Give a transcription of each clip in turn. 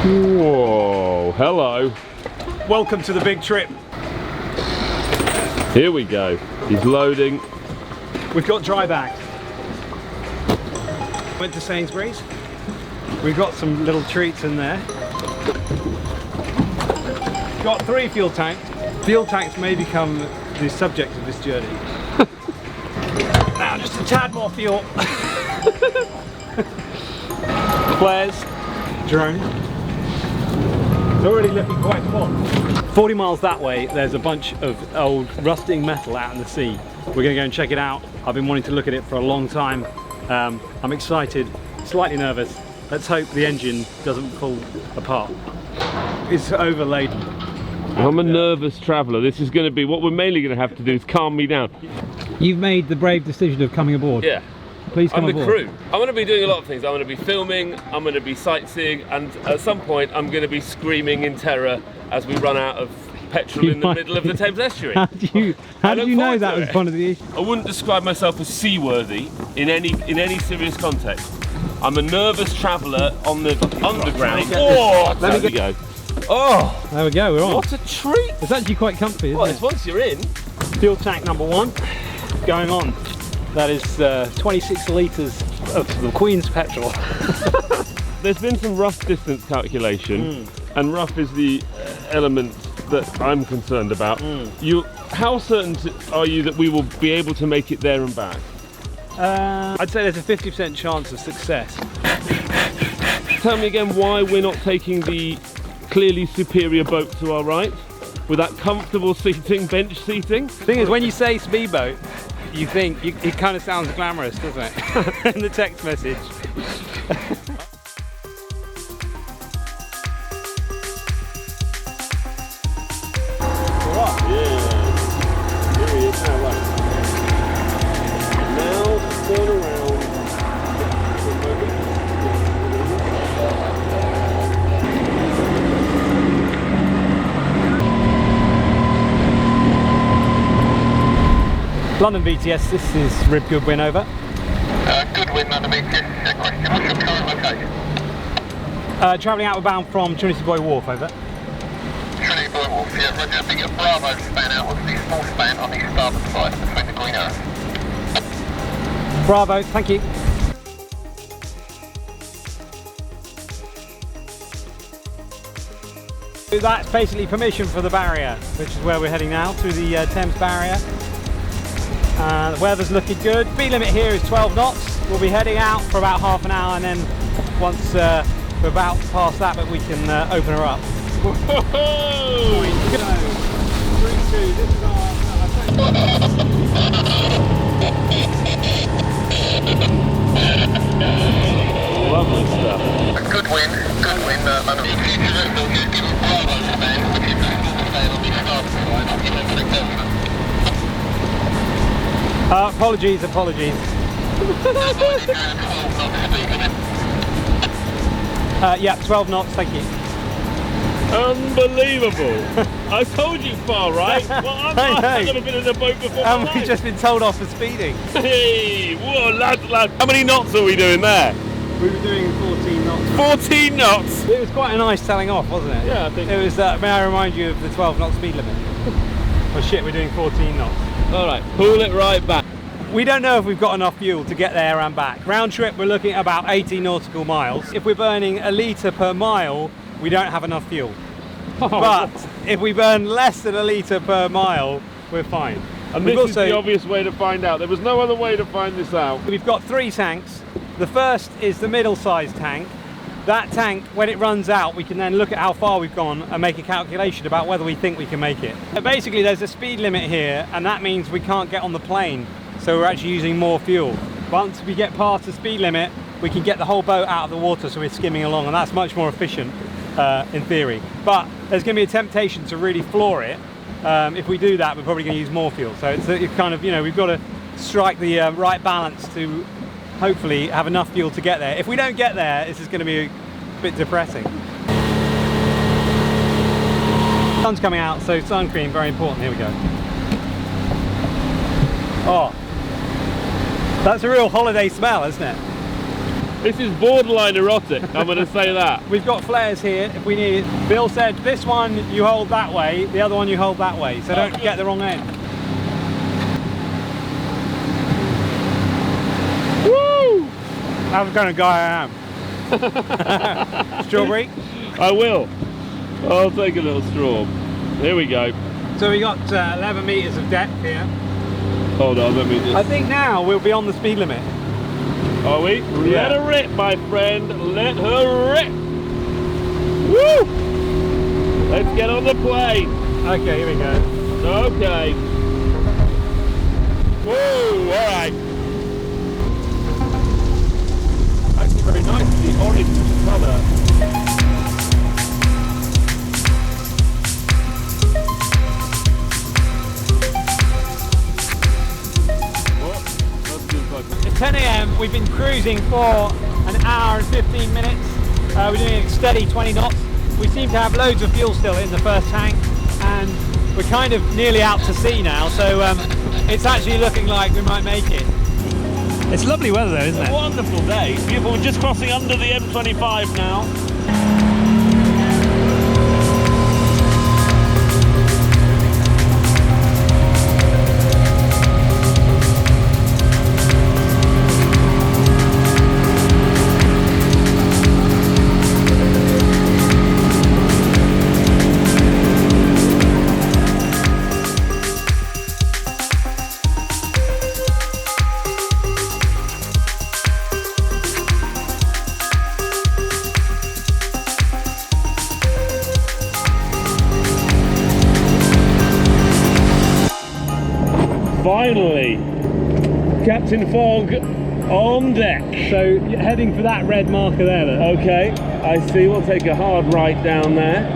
Whoa, hello. Welcome to the big trip. Here we go. He's loading. We've got dry bags. Went to Sainsbury's. We've got some little treats in there. Got 3 fuel tanks. Fuel tanks may become the subject of this journey. Now just a tad more fuel. Flares. Drone. It's already looking quite full. 40 miles that way, there's a bunch of old rusting metal out in the sea. We're going to go and check it out. I've been wanting to look at it for a long time. I'm excited, slightly nervous. Let's hope the engine doesn't fall apart. It's overladen. I'm a nervous traveller. This is going to be, what we're mainly going to have to do is calm me down. You've made the brave decision of coming aboard. Yeah. Please come aboard. I'm the crew. I'm going to be doing a lot of things. I'm going to be filming, I'm going to be sightseeing, and at some point I'm going to be screaming in terror as we run out of petrol in the middle of the Thames estuary. How did you know that was one of the issues? I wouldn't describe myself as seaworthy in any serious context. I'm a nervous traveller on the underground. Oh, there we go. Oh, there we go, we're on. What a treat! It's actually quite comfy, isn't well, it? it's once you're in. Fuel tank number 1 going on. That is 26 litres of the Queen's petrol. There's been some rough distance calculation, and rough is the element that I'm concerned about. How certain are you that we will be able to make it there and back? I'd say there's a 50% chance of success. Tell me again why we're not taking the clearly superior boat to our right, with that comfortable seating, bench seating. The thing is, when you say speedboat, you think, it kind of sounds glamorous, doesn't it? In the text message. London BTS, this is Rib Goodwin, over. Goodwin, London BTS, question. What's your current location? Travelling outbound from Trinity Buoy Wharf, over. Trinity Buoy Wharf, yeah, Roger. I think a Bravo span out of the small span on the starboard side between the green arrows. Bravo, thank you. That's basically permission for the barrier, which is where we're heading now, through the Thames barrier. The weather's looking good. Speed limit here is 12 knots. We'll be heading out for about half an hour, and then once we're about past that, but we can open her up. Whoa! 3, 2, this is our... Lovely stuff. Goodwin, London BTS. Give a Bravo span, which is the small span on the starboard side. I'll give it a quick apologies. Yeah, 12 knots, thank you. Unbelievable! I told you far right. Well, I've never been in a boat before. And we've just been told off for speeding. Hey, whoa, lads. How many knots are we doing there? We were doing 14 knots. 14 knots? It was quite a nice telling off, wasn't it? Yeah, I think it was. May I remind you of the 12 knot speed limit? Oh shit, we're doing 14 knots. All right, pull it right back. We don't know if we've got enough fuel to get there and back. Round trip, we're looking at about 80 nautical miles. If we're burning a litre per mile, we don't have enough fuel. But if we burn less than a litre per mile, we're fine. And this is the obvious way to find out. There was no other way to find this out. We've got 3 tanks. The first is the middle-sized tank. That tank, when it runs out, we can then look at how far we've gone and make a calculation about whether we think we can make it. Basically, there's a speed limit here, and that means we can't get on the plane. So we're actually using more fuel. Once we get past the speed limit, we can get the whole boat out of the water, so we're skimming along, and that's much more efficient in theory. But there's going to be a temptation to really floor it. If we do that, we're probably going to use more fuel. So it's kind of, we've got to strike the right balance to hopefully have enough fuel to get there. If we don't get there, this is going to be a bit depressing. Sun's coming out, so sun cream, very important. Here we go. Oh, that's a real holiday smell, isn't it? This is borderline erotic, I'm going to say that. We've got flares here if we need it. Bill said this one you hold that way, the other one you hold that way, so don't get the wrong end. Woo! That's the kind of guy I am. Strawberry? I will. I'll take a little straw. Here we go. So we got 11 metres of depth here. Hold on, let me just... I think now we'll be on the speed limit. Are we? Yeah. Let her rip, my friend. Let her rip. Woo! Let's get on the plane. Okay, here we go. Okay. Whoa, all right. Actually very nice, the orange colour. It's 10 AM, we've been cruising for an hour and 15 minutes. We're doing a steady 20 knots. We seem to have loads of fuel still in the first tank, and we're kind of nearly out to sea now, so it's actually looking like we might make it. It's lovely weather though, isn't it? Wonderful day. Beautiful. We're just crossing under the M25 now. Finally, Captain Fogg on deck. So you're heading for that red marker there, look. Okay, I see. We'll take a hard right down there.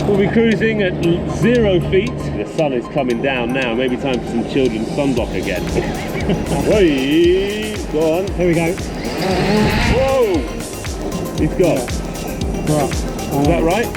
We'll be cruising at 0 feet. The sun is coming down now. Maybe time for some children's sunblock again. Wait, go on. Here we go. Whoa! He's gone. Right. Is that right?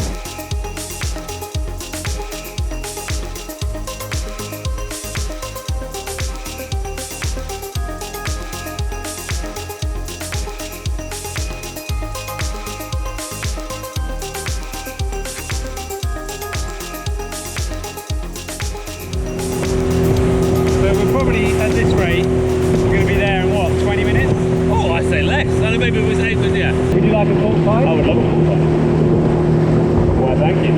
At this rate, we're going to be there in what, 20 minutes? Oh, I say less. I think maybe it was 8, but yeah. Would you like a 45? I would love a 45. Why, thank you.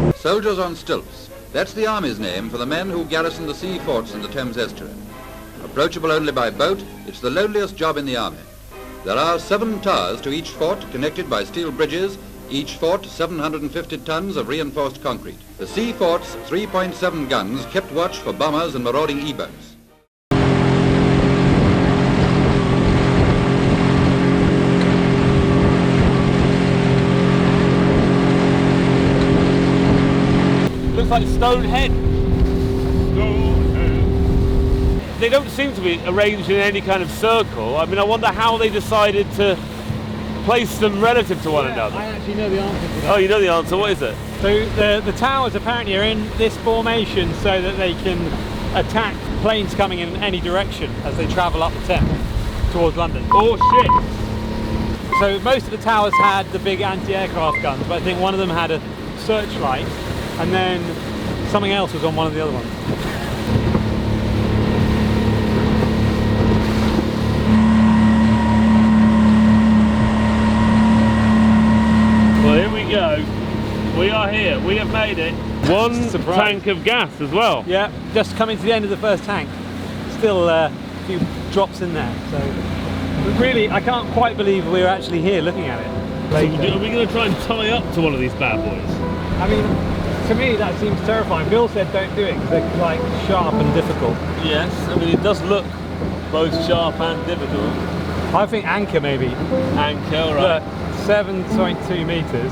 Oh. Soldiers on stilts. That's the Army's name for the men who garrison the sea forts in the Thames estuary. Approachable only by boat, it's the loneliest job in the Army. There are 7 towers to each fort, connected by steel bridges, each fort 750 tons of reinforced concrete. The sea fort's 3.7 guns kept watch for bombers and marauding E-boats. Looks like Stonehenge. They don't seem to be arranged in any kind of circle. I mean, I wonder how they decided to place them relative to one another. I actually know the answer to that. Oh, you know the answer. What is it? So the towers apparently are in this formation so that they can attack planes coming in any direction as they travel up the Thames towards London. Oh, shit. So most of the towers had the big anti-aircraft guns, but I think one of them had a searchlight, and then something else was on one of the other ones. Well, here we go. We are here. We have made it. One Surprise. tank of gas as well. Yeah, just coming to the end of the first tank. Still a few drops in there. So really, I can't quite believe we're actually here looking at it. So are we going to try and tie up to one of these bad boys? I mean, to me that seems terrifying. Bill said don't do it because they're like sharp and difficult. Yes, I mean it does look both sharp and difficult. I think anchor maybe. Anchor, right? Look, 7.2 metres.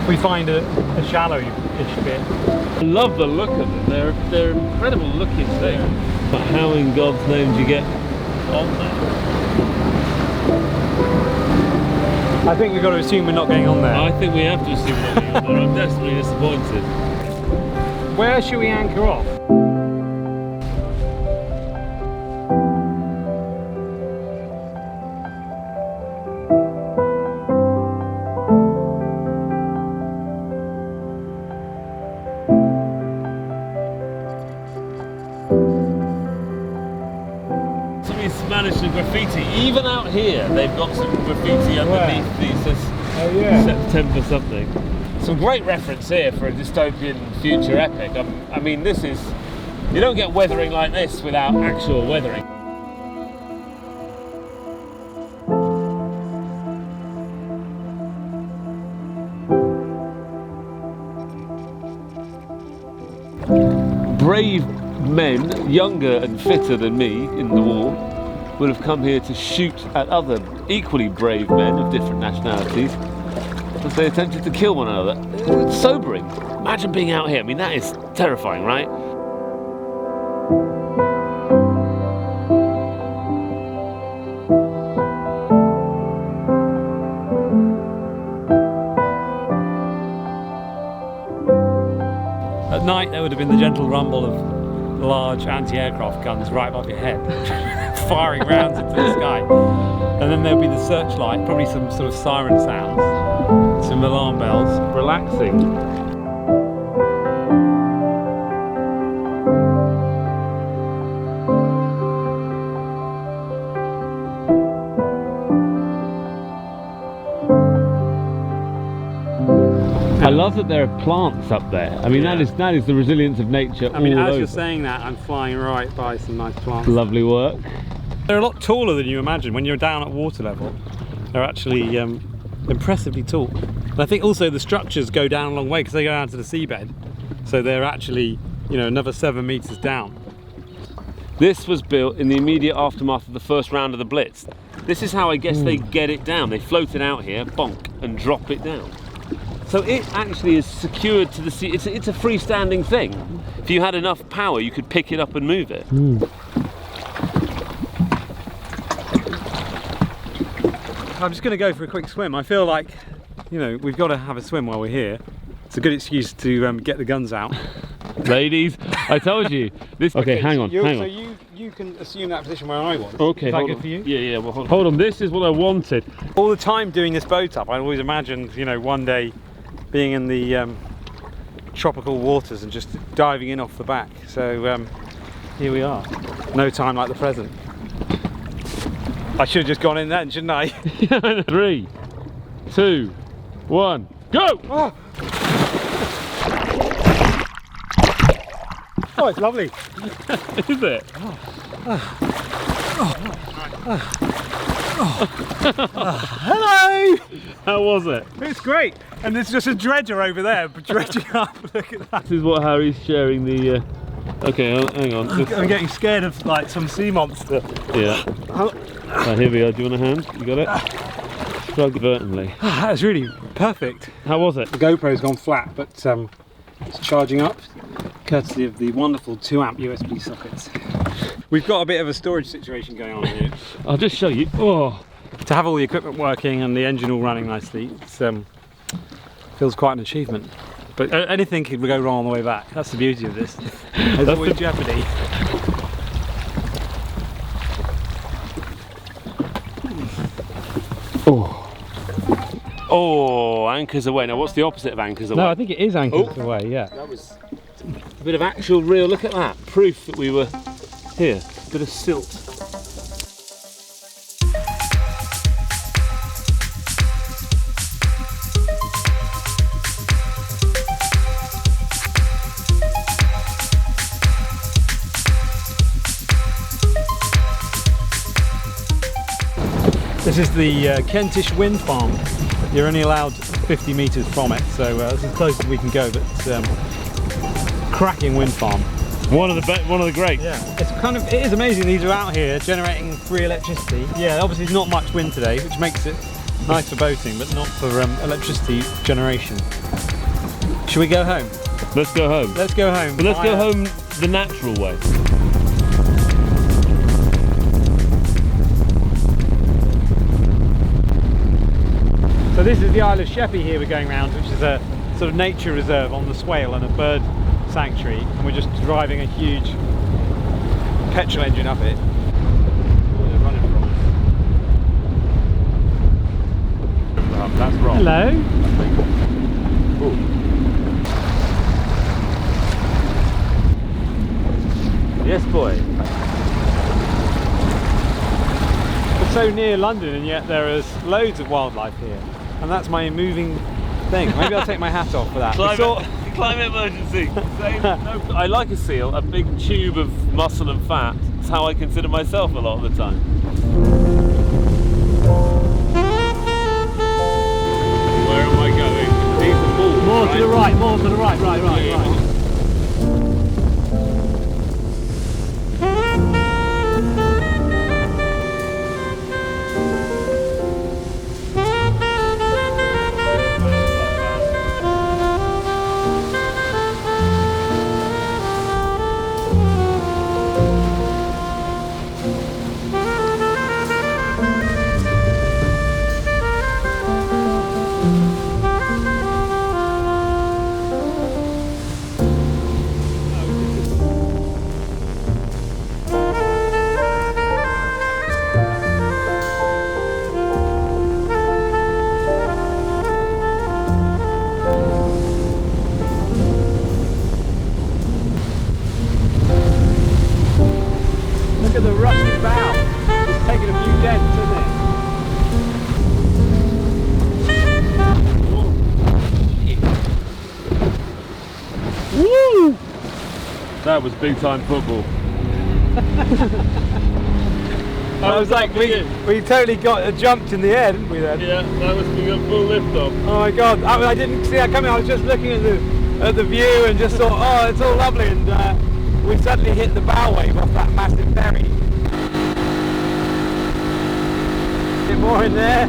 If we find a shallow-ish bit. I love the look of them. They're incredible looking things. But how in God's name do you get on there? I think we've got to assume we're not getting on there. I think we have to assume we're not getting on there. I'm desperately disappointed. Where should we anchor off? managed to graffiti. Even out here, they've got some graffiti underneath these. September something. Some great reference here for a dystopian future epic. I mean, this is... You don't get weathering like this without actual weathering. Brave men, younger and fitter than me in the war, would have come here to shoot at other equally brave men of different nationalities as they attempted to kill one another. It's sobering. Imagine being out here. I mean, that is terrifying, right? At night there would have been the gentle rumble of large anti-aircraft guns right above your head, firing rounds into the sky. And then there would be the searchlight, probably some sort of siren sounds, some alarm bells. Relaxing. I love that there are plants up there. I mean, that is the resilience of nature. I mean, all as over. you're saying that, I'm flying right by some nice plants. Lovely work. They're a lot taller than you imagine. When you're down at water level, they're actually impressively tall. And I think also the structures go down a long way because they go down to the seabed. So they're actually, you know, another 7 meters down. This was built in the immediate aftermath of the first round of the Blitz. This is how I guess they get it down. They float it out here, bonk, and drop it down. So it actually is secured to the sea. It's a freestanding thing. If you had enough power, you could pick it up and move it. I'm just going to go for a quick swim. I feel like, you know, we've got to have a swim while we're here. It's a good excuse to get the guns out. Ladies, I told you. This. Okay, hang on. So you can assume that position where I was. Okay, is that hold good on. for you? Yeah. Well, hold on. This is what I wanted. All the time doing this boat up, I always imagined, you know, one day being in the tropical waters and just diving in off the back. So here we are. No time like the present. I should have just gone in then, shouldn't I? 3, 2, 1, go! Oh, oh, it's lovely. Is it? Hello! How was it? It's great. And there's just a dredger over there, dredging up. Look at that. This is what Harry's sharing the... Okay, hang on. I'm getting scared of like some sea monster. Yeah. Right, here we are. Do you want a hand? You got it? Shrug vertically. That was really perfect. How was it? The GoPro's gone flat, but it's charging up, courtesy of the wonderful 2-amp USB sockets. We've got a bit of a storage situation going on here. I'll just show you. Oh, To have all the equipment working and the engine all running nicely, it's feels quite an achievement. But anything could go wrong on the way back. That's the beauty of this. There's always jeopardy. Oh, anchors away. Now, what's the opposite of anchors away? No, I think it is anchors away, yeah. That was a bit of actual real. Look at that. Proof that we were here. A bit of silt. This is the Kentish Wind farm. You're only allowed 50 metres from it, so that's as close as we can go, but cracking wind farm. One of the greats. Yeah, it is amazing these are out here generating free electricity. Yeah, obviously there's not much wind today, which makes it nice for boating, but not for electricity generation. Should we go home? Let's go home. Let's go home. But let's go home the natural way. So this is the Isle of Sheppey here we're going around, which is a sort of nature reserve on the Swale and a bird sanctuary, and we're just driving a huge petrol engine up it. Where they're running from. That's wrong. Hello. Ooh. Yes, boy. so near London and yet there is loads of wildlife here. And that's my moving thing. Maybe I'll take my hat off for that. Climate emergency. I like a seal, a big tube of muscle and fat. It's how I consider myself a lot of the time. Where am I going? These are balls, More right? to the right, more to the right, right. Look at the rusty bow. It's taken a few dents, isn't it? Woo! That was big time football. I was like, we totally got jumped in the air, didn't we then? Yeah, that was we got full lift off. Oh my god, I didn't see that coming. I was just looking at the view and just thought, oh, it's all lovely, and we suddenly hit the bow wave off that massive ferry. Get more in there.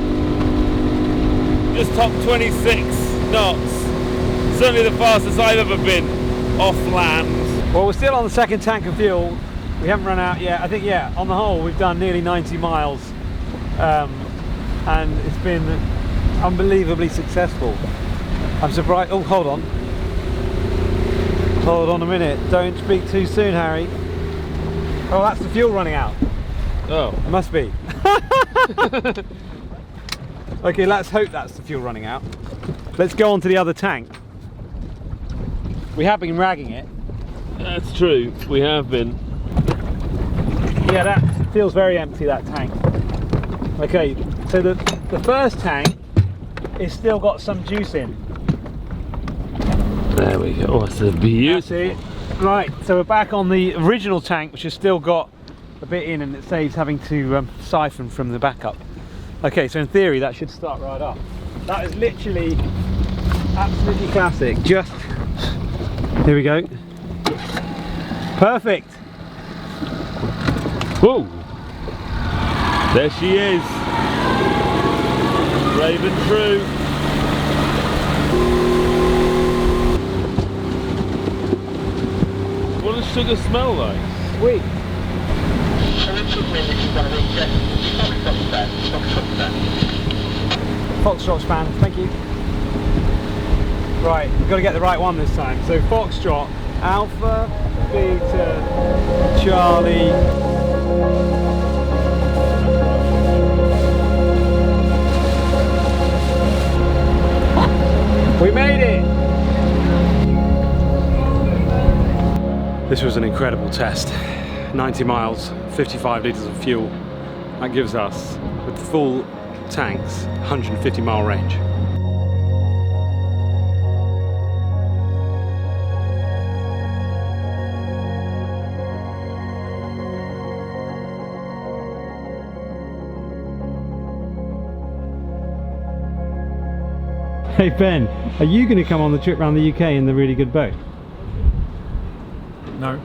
Just top 26 knots. Certainly the fastest I've ever been off land. Well, we're still on the second tank of fuel. We haven't run out yet. I think, yeah, on the whole, we've done nearly 90 miles. And it's been unbelievably successful. I'm surprised. Oh, hold on. Hold on a minute. Don't speak too soon, Harry. Oh, that's the fuel running out. Oh. It must be. Okay, let's hope that's the fuel running out. Let's go on to the other tank. We have been ragging it. That's true, we have been. Yeah, that feels very empty, that tank. Okay, so the first tank is still got some juice in. There we go. Oh, it's a beautiful. That's it. Right, so we're back on the original tank, which has still got a bit in, and it saves having to siphon from the backup. Okay, so in theory that should start right up. That is literally absolutely classic. Just here we go. Perfect. Whoa! There she is. Brave and true. What does sugar smell like? Sweet. Foxtrot span, thank you. Right, we've got to get the right one this time. So Foxtrot, Alpha, Beta, Charlie. We made it! This was an incredible test. 90 miles, 55 litres of fuel. That gives us, with full tanks, 150-mile range. Hey Ben, are you going to come on the trip around the UK in the really good boat? No.